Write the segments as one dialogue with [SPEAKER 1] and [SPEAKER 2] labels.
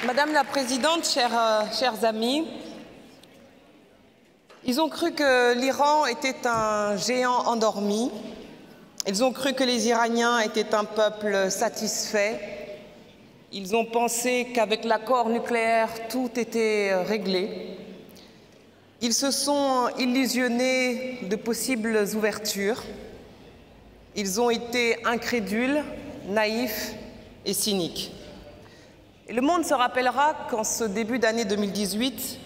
[SPEAKER 1] Madame la Présidente, chers amis, ils ont cru que l'Iran était un géant endormi. Ils ont cru que les Iraniens étaient un peuple satisfait. Ils ont pensé qu'avec l'accord nucléaire, tout était réglé. Ils se sont illusionnés de possibles ouvertures. Ils ont été incrédules, naïfs et cyniques. Et le monde se rappellera qu'en ce début d'année 2018,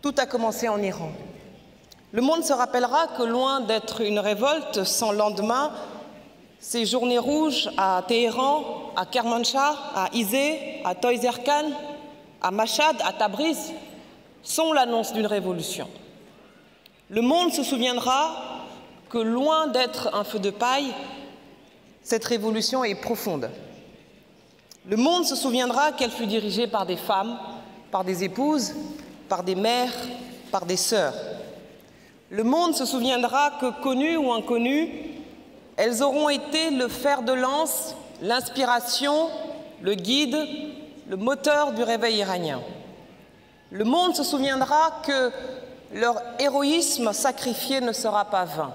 [SPEAKER 1] tout a commencé en Iran. Le monde se rappellera que loin d'être une révolte sans lendemain, ces journées rouges à Téhéran, à Kermanshah, à Izeh, à Toizerkan, à Mashhad, à Tabriz, sont l'annonce d'une révolution. Le monde se souviendra que loin d'être un feu de paille, cette révolution est profonde. Le monde se souviendra qu'elle fut dirigée par des femmes, par des épouses, par des mères, par des sœurs. Le monde se souviendra que, connues ou inconnues, elles auront été le fer de lance, l'inspiration, le guide, le moteur du réveil iranien. Le monde se souviendra que leur héroïsme sacrifié ne sera pas vain.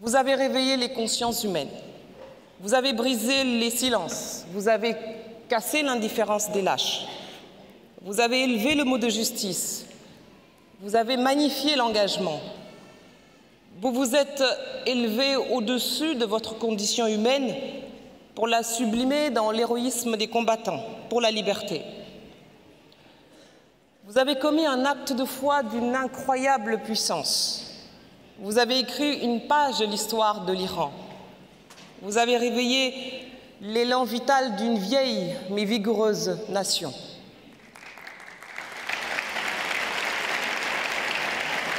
[SPEAKER 1] Vous avez réveillé les consciences humaines. Vous avez brisé les silences. Vous avez cassé l'indifférence des lâches. Vous avez élevé le mot de justice. Vous avez magnifié l'engagement. Vous vous êtes élevé au-dessus de votre condition humaine pour la sublimer dans l'héroïsme des combattants pour la liberté. Vous avez commis un acte de foi d'une incroyable puissance. Vous avez écrit une page de l'histoire de l'Iran. Vous avez réveillé l'élan vital d'une vieille mais vigoureuse nation.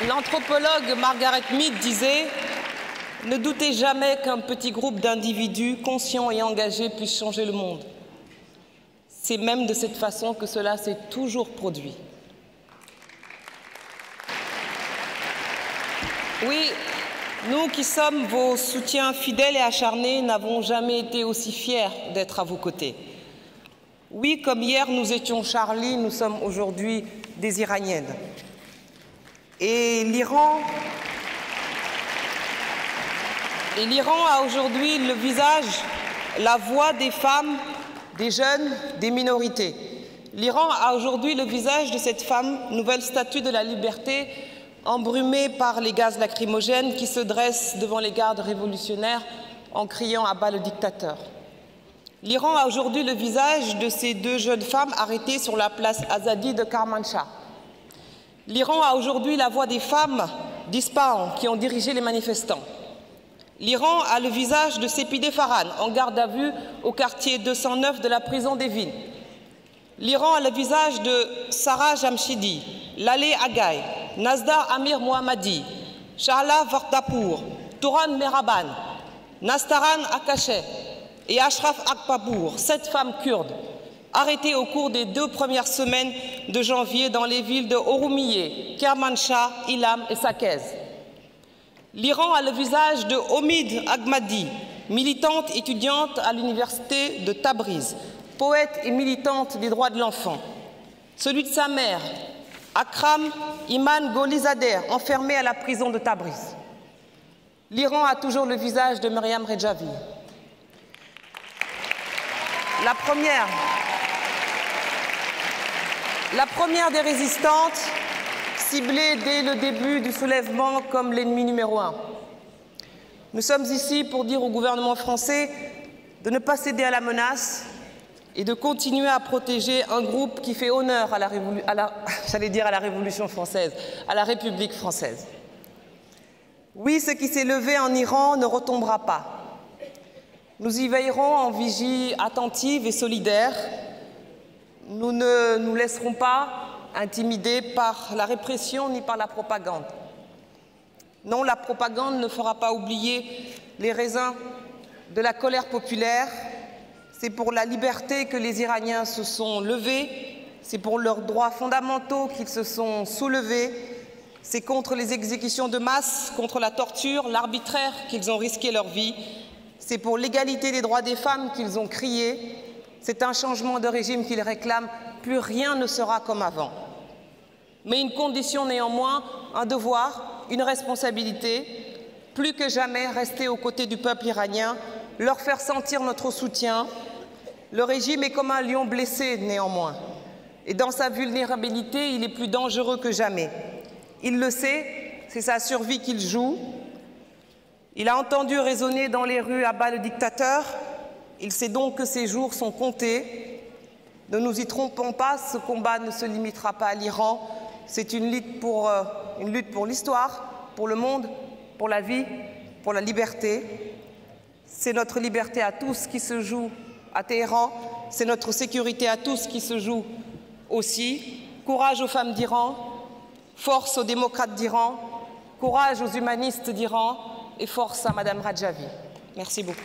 [SPEAKER 1] L'anthropologue Margaret Mead disait « Ne doutez jamais qu'un petit groupe d'individus conscients et engagés puisse changer le monde. » C'est même de cette façon que cela s'est toujours produit. Oui, nous qui sommes vos soutiens fidèles et acharnés n'avons jamais été aussi fiers d'être à vos côtés. Oui, comme hier nous étions Charlie, nous sommes aujourd'hui des Iraniennes. Et l'Iran a aujourd'hui le visage, la voix des femmes, des jeunes, des minorités. L'Iran a aujourd'hui le visage de cette femme, nouvelle statue de la liberté, embrumée par les gaz lacrymogènes qui se dressent devant les gardes révolutionnaires en criant à bas le dictateur. L'Iran a aujourd'hui le visage de ces deux jeunes femmes arrêtées sur la place Azadi de Kermanshah. L'Iran a aujourd'hui la voix des femmes d'Ispahan qui ont dirigé les manifestants. L'Iran a le visage de Sepideh Farhan, en garde à vue au quartier 209 de la prison d'Evin. L'Iran a le visage de Sarah Jamshidi, Laleh Agaï, Nazdar Amir Mohammadi, Sharla Vardapour, Touran Mehraban, Nastaran Akashe et Ashraf Akpabour, 7 femmes kurdes, arrêtées au cours des 2 premières semaines de janvier dans les villes de Oromiyeh, Kermanshah, Ilam et Saqqez. L'Iran a le visage de Omid Ahmadi, militante étudiante à l'université de Tabriz, poète et militante des droits de l'enfant. Celui de sa mère, Akram Iman Golizadeh, enfermé à la prison de Tabriz. L'Iran a toujours le visage de Maryam Rejavi. La première des résistantes, ciblée dès le début du soulèvement comme l'ennemi numéro 1. Nous sommes ici pour dire au gouvernement français de ne pas céder à la menace et de continuer à protéger un groupe qui fait honneur à la Révolution française, à la République française. Oui, ce qui s'est levé en Iran ne retombera pas. Nous y veillerons en vigie attentive et solidaire. Nous ne nous laisserons pas intimider par la répression ni par la propagande. Non, la propagande ne fera pas oublier les raisins de la colère populaire. C'est pour la liberté que les Iraniens se sont levés, c'est pour leurs droits fondamentaux qu'ils se sont soulevés, c'est contre les exécutions de masse, contre la torture, l'arbitraire qu'ils ont risqué leur vie, c'est pour l'égalité des droits des femmes qu'ils ont crié, C'est un changement de régime qu'ils réclament. Plus rien ne sera comme avant. Mais une condition néanmoins, un devoir, une responsabilité, plus que jamais rester aux côtés du peuple iranien, leur faire sentir notre soutien. Le régime est comme un lion blessé néanmoins. Et dans sa vulnérabilité, il est plus dangereux que jamais. Il le sait, c'est sa survie qu'il joue. Il a entendu résonner dans les rues « à bas le dictateur ». Il sait donc que ses jours sont comptés. Ne nous y trompons pas, ce combat ne se limitera pas à l'Iran. C'est une lutte pour l'histoire, pour le monde, pour la vie, pour la liberté. C'est notre liberté à tous qui se joue à Téhéran. C'est notre sécurité à tous qui se joue aussi. Courage aux femmes d'Iran, force aux démocrates d'Iran, courage aux humanistes d'Iran et force à Madame Rajavi. Merci beaucoup.